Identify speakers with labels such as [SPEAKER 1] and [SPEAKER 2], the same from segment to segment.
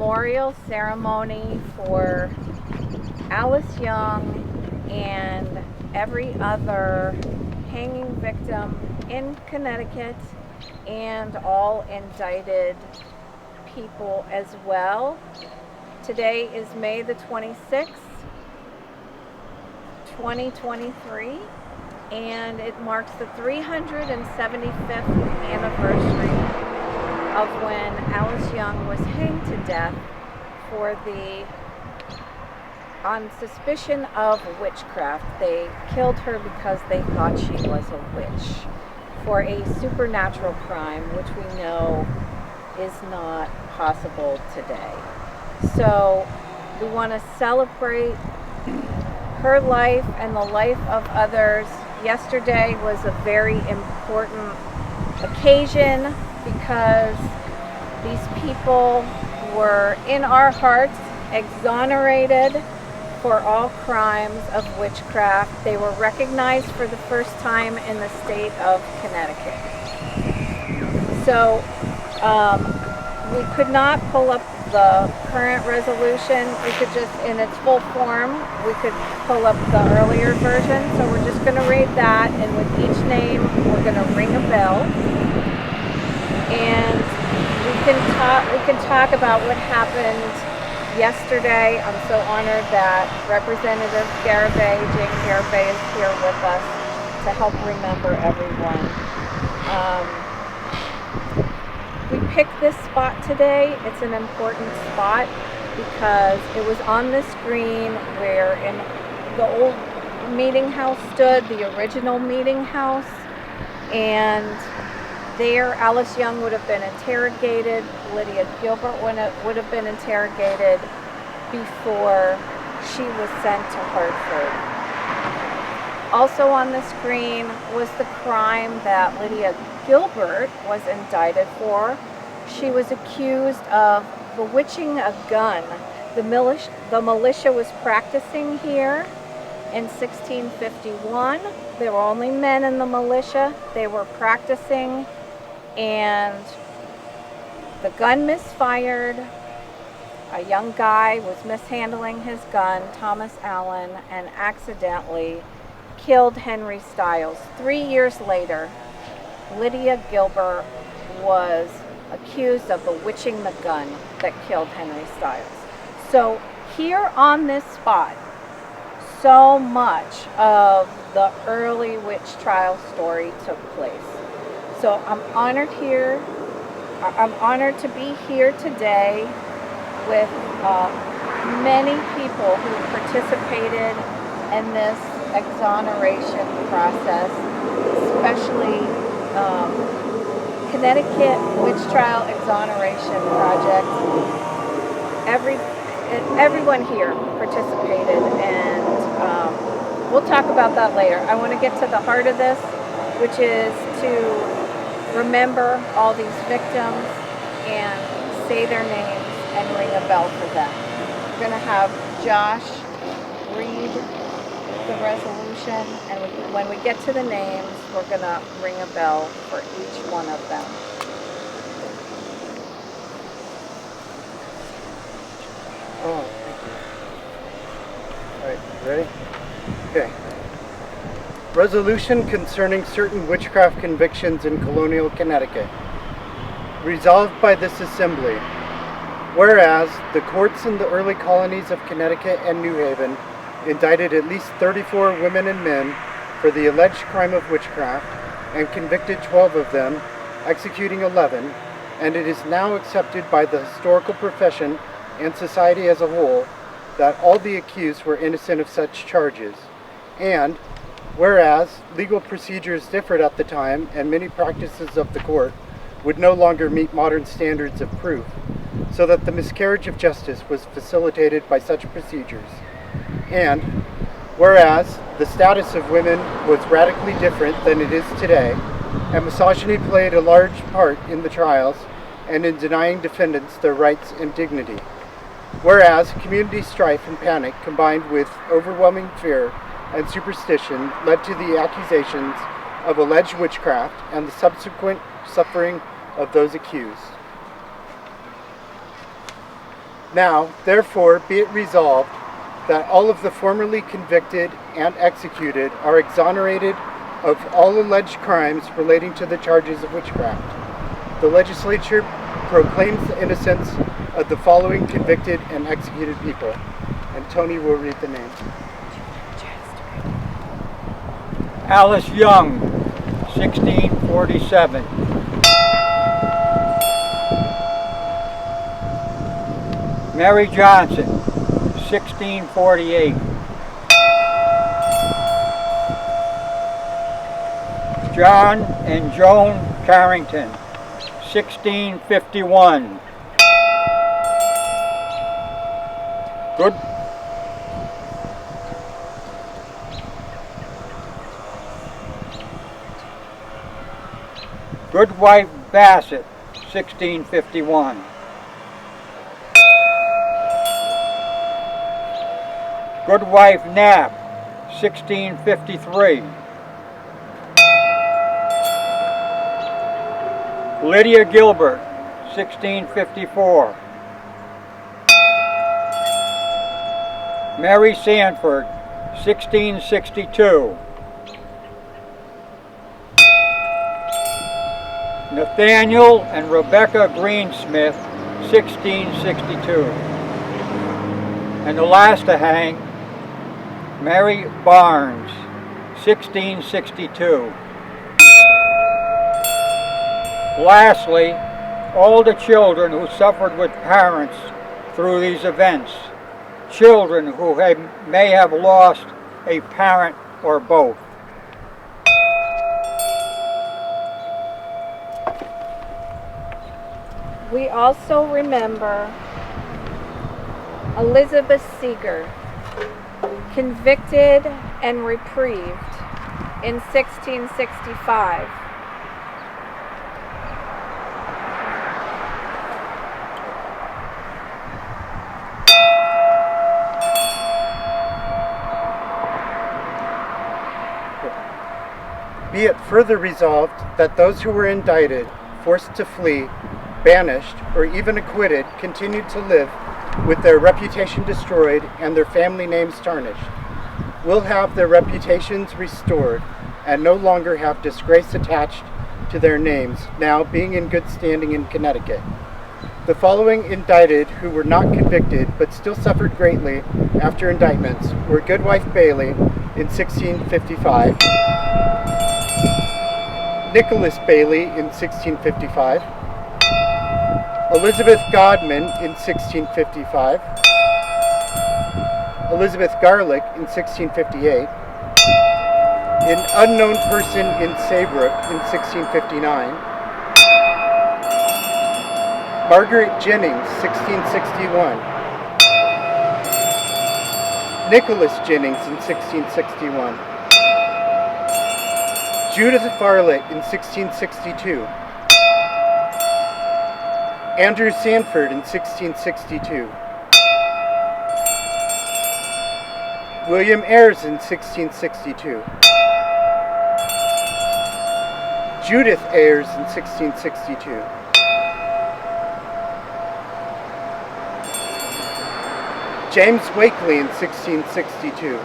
[SPEAKER 1] memorial ceremony for Alse Young and every other hanging victim in Connecticut and all indicted people as well. Today is May the 26th, 2023, and it marks the 375th anniversary of when Alse Young was hanged to death on suspicion of witchcraft. They killed her because they thought she was a witch for a supernatural crime, which we know is not possible today. So we want to celebrate her life and the life of others. Yesterday was a very important occasion because these people were in our hearts exonerated for all crimes of witchcraft. They were recognized for the first time in the state of Connecticut. So we could not pull up the current resolution. We could just, in its full form, we could pull up the earlier version. So we're just going to read that, and with each name, we're going to ring a bell. And we can talk about what happened yesterday. I'm so honored that Representative Garibay, Jane Garibay, is here with us to help remember everyone. We picked this spot today. It's an important spot because it was on this green where in the old meeting house stood, the original meeting house, and there Alse Young would have been interrogated. Lydia Gilbert would have been interrogated before she was sent to Hartford. Also on the screen was the crime that Lydia Gilbert was indicted for. She was accused of bewitching a gun. The militia was practicing here in 1651. There were only men in the militia. They were practicing, and the gun misfired. A young guy was mishandling his gun, Thomas Allen, and accidentally killed Henry Stiles. 3 years later, Lydia Gilbert was accused of bewitching the gun that killed Henry Stiles. So here on this spot, so much of the early witch trial story took place. So I'm honored to be here today with many people who participated in this exoneration process, especially Connecticut Witch Trial Exoneration Project. Everyone here participated, and we'll talk about that later. I want to get to the heart of this, which is to remember all these victims and say their names and ring a bell for them. We're going to have Josh read the resolution, and when we get to the names, we're going to ring a bell for each one of them.
[SPEAKER 2] Oh, thank you. All right, ready? Okay. Resolution concerning certain witchcraft convictions in colonial Connecticut. Resolved by this Assembly. Whereas the courts in the early colonies of Connecticut and New Haven indicted at least 34 women and men for the alleged crime of witchcraft and convicted 12 of them, executing 11, and it is now accepted by the historical profession and society as a whole that all the accused were innocent of such charges. And whereas legal procedures differed at the time and many practices of the court would no longer meet modern standards of proof, so that the miscarriage of justice was facilitated by such procedures. And whereas the status of women was radically different than it is today, and misogyny played a large part in the trials and in denying defendants their rights and dignity. Whereas community strife and panic combined with overwhelming fear and superstition led to the accusations of alleged witchcraft and the subsequent suffering of those accused. Now, therefore, be it resolved that all of the formerly convicted and executed are exonerated of all alleged crimes relating to the charges of witchcraft. The legislature proclaims the innocence of the following convicted and executed people. And Tony will read the names.
[SPEAKER 3] Alse Young, 1647. Mary Johnson, 1648. John and Joan Carrington, 1651. Goodwife Bassett, 1651. Goodwife Knapp, 1653. Lydia Gilbert, 1654. Mary Sanford, 1662. Nathaniel and Rebecca Greensmith, 1662. And the last to hang, Mary Barnes, 1662. Lastly, all the children who suffered with parents through these events, children who may have lost a parent or both.
[SPEAKER 1] We also remember Elizabeth Seeger, convicted and reprieved in 1665.
[SPEAKER 2] Be it further resolved that those who were indicted, forced to flee, banished, or even acquitted continued to live with their reputation destroyed and their family names tarnished, will have their reputations restored and no longer have disgrace attached to their names, now being in good standing in Connecticut. The following indicted who were not convicted but still suffered greatly after indictments were Goodwife Bailey in 1655, Nicholas Bailey in 1655, Elizabeth Godman in 1655, Elizabeth Garlick in 1658, an unknown person in Saybrook in 1659, Margaret Jennings, 1661, Nicholas Jennings in 1661, Judith Farlett in 1662, Andrew Sanford in 1662, William Ayres in 1662, Judith Ayres in 1662, James Wakely in 1662,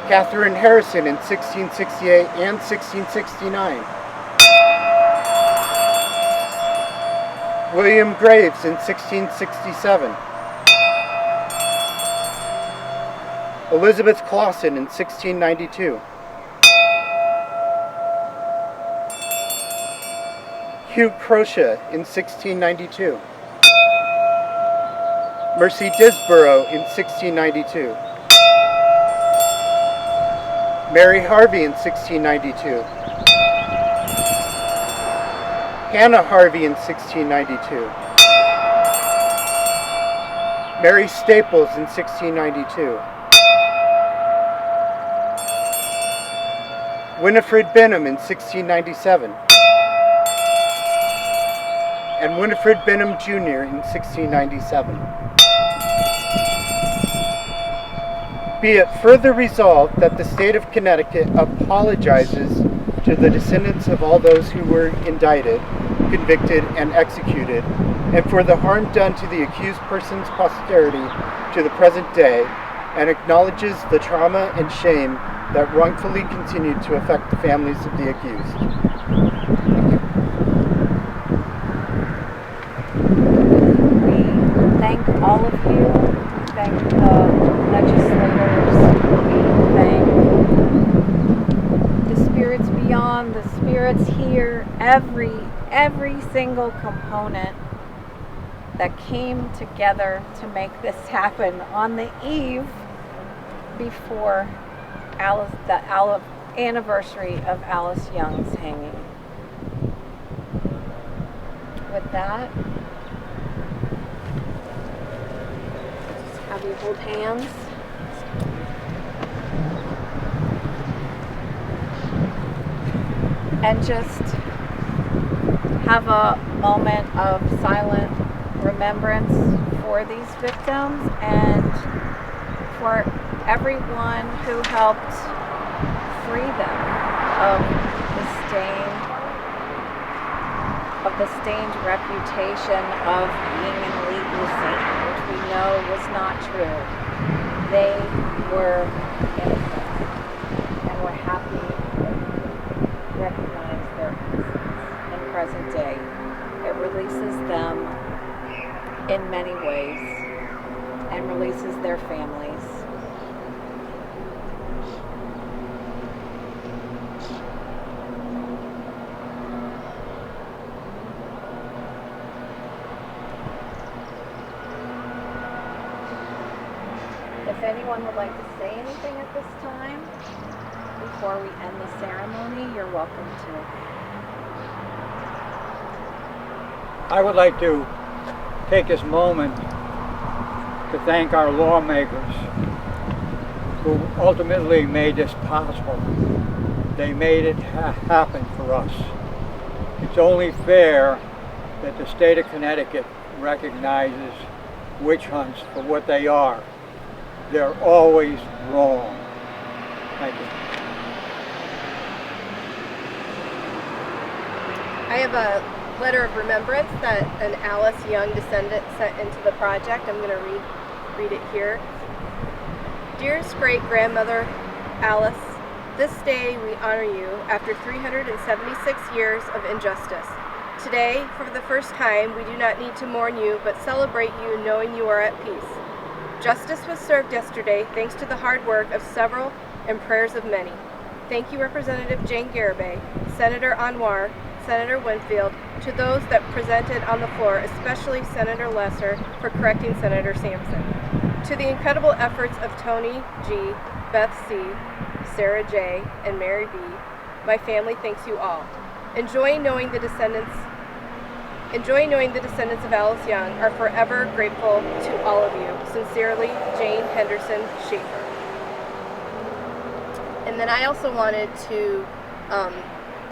[SPEAKER 2] Catherine Harrison in 1668 and 1669, William Graves in 1667, Elizabeth Clausen in 1692, Hugh Crocia in 1692, Mercy Disborough in 1692, Mary Harvey in 1692, Hannah Harvey in 1692, Mary Staples in 1692, Winifred Benham in 1697, and Winifred Benham Jr. in 1697. Be it further resolved that the state of Connecticut apologizes to the descendants of all those who were indicted convicted, and executed, and for the harm done to the accused person's posterity to the present day, and acknowledges the trauma and shame that wrongfully continued to affect the families of the accused.
[SPEAKER 1] We thank all of you. We thank the legislators. We thank the spirits beyond, the spirits here, every single component that came together to make this happen on the eve before the anniversary of Alse Young's hanging. With that, just have you hold hands. And just have a moment of silent remembrance for these victims and for everyone who helped free them of the stained reputation of being an illegal saint, which we know was not true. They were innocent, and we're happy to recognize their innocence in present day. It releases them in many ways and releases their families. If anyone would like to say anything at this time before we end the ceremony, you're welcome to.
[SPEAKER 3] I would like to take this moment to thank our lawmakers who ultimately made this possible. They made it happen for us. It's only fair that the state of Connecticut recognizes witch hunts for what they are. They're always wrong. Thank you.
[SPEAKER 4] I have a letter of remembrance that an Alse Young descendant sent into the project. I'm going to read it here. Dearest great-grandmother Alse, this day we honor you after 376 years of injustice. Today, for the first time, we do not need to mourn you, but celebrate you knowing you are at peace. Justice was served yesterday thanks to the hard work of several and prayers of many. Thank you, Representative Jane Garibay, Senator Anwar, Senator Winfield, to those that presented on the floor, especially Senator Lesser, for correcting Senator Sampson. To the incredible efforts of Tony G., Beth C., Sarah J., and Mary B., my family thanks you all. Enjoy knowing the descendants of Alse Young are forever grateful to all of you. Sincerely, Jane Henderson Schaefer. And then I also wanted to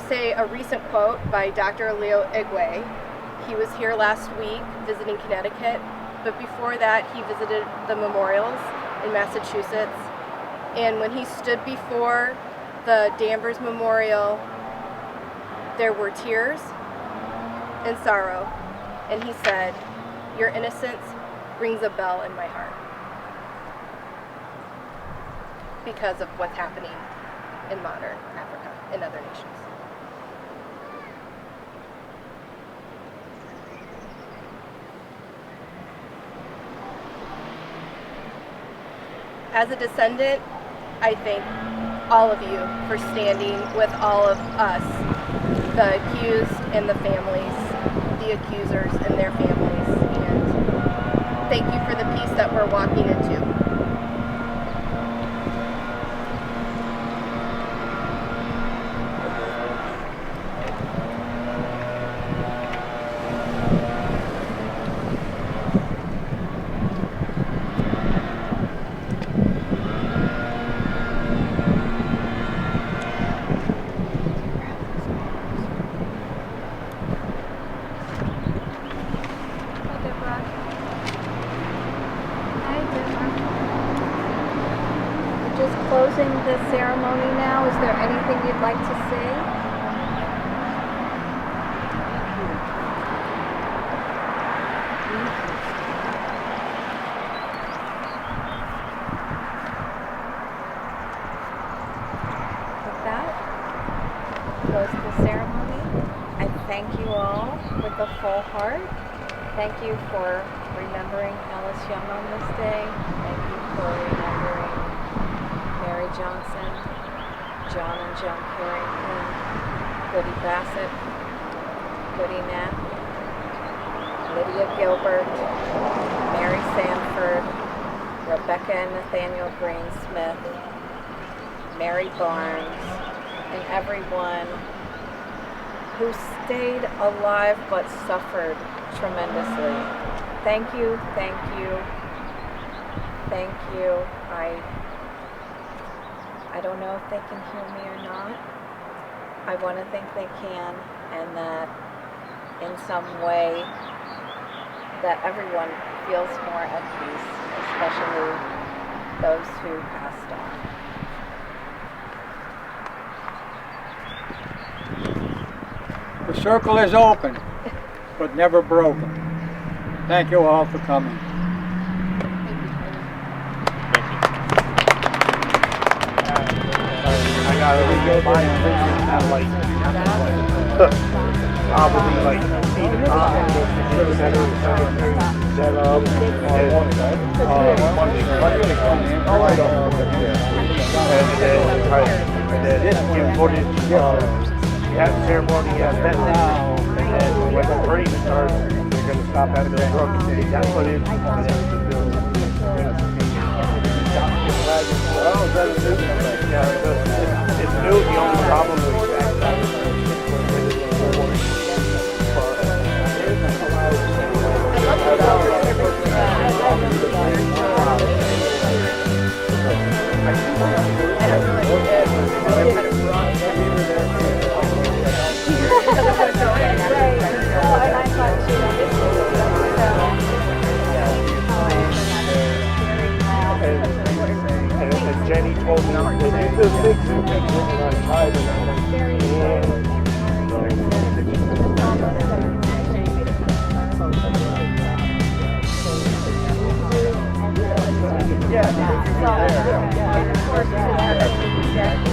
[SPEAKER 4] say a recent quote by Dr. Leo Igwe. He was here last week visiting Connecticut, but before that he visited the memorials in Massachusetts. And when he stood before the Danvers Memorial, there were tears and sorrow, and he said, "Your innocence rings a bell in my heart," because of what's happening in modern Africa and other nations. As a descendant, I thank all of you for standing with all of us, the accused and the families, the accusers and their families, and thank you for the peace that we're walking into.
[SPEAKER 1] Closing the ceremony now. Is there anything you'd like to say? whole heart. Thank you for remembering Alse Young on this day. Thank you for remembering Mary Johnson, John and Joan Carrington, Goody Bassett, Goody Knapp, Lydia Gilbert, Mary Sanford, Rebecca and Nathaniel Green Smith, Mary Barnes, and everyone who stayed alive but suffered tremendously. Thank you, thank you, thank you. I don't know if they can hear me or not. I want to think they can, and that in some way that everyone feels more at peace, especially those who passed on.
[SPEAKER 3] The circle is open, but never broken. Thank you all for coming.
[SPEAKER 5] I got probably like 8 o'clock set up and then give footage. You have the ceremony, you have Beth M, and then when the parade starts, they're going to stop at the drug and take that footage, and then the film. It's new. The only problem is that and Jenny told me that you just fix it, and I tried it. Yeah.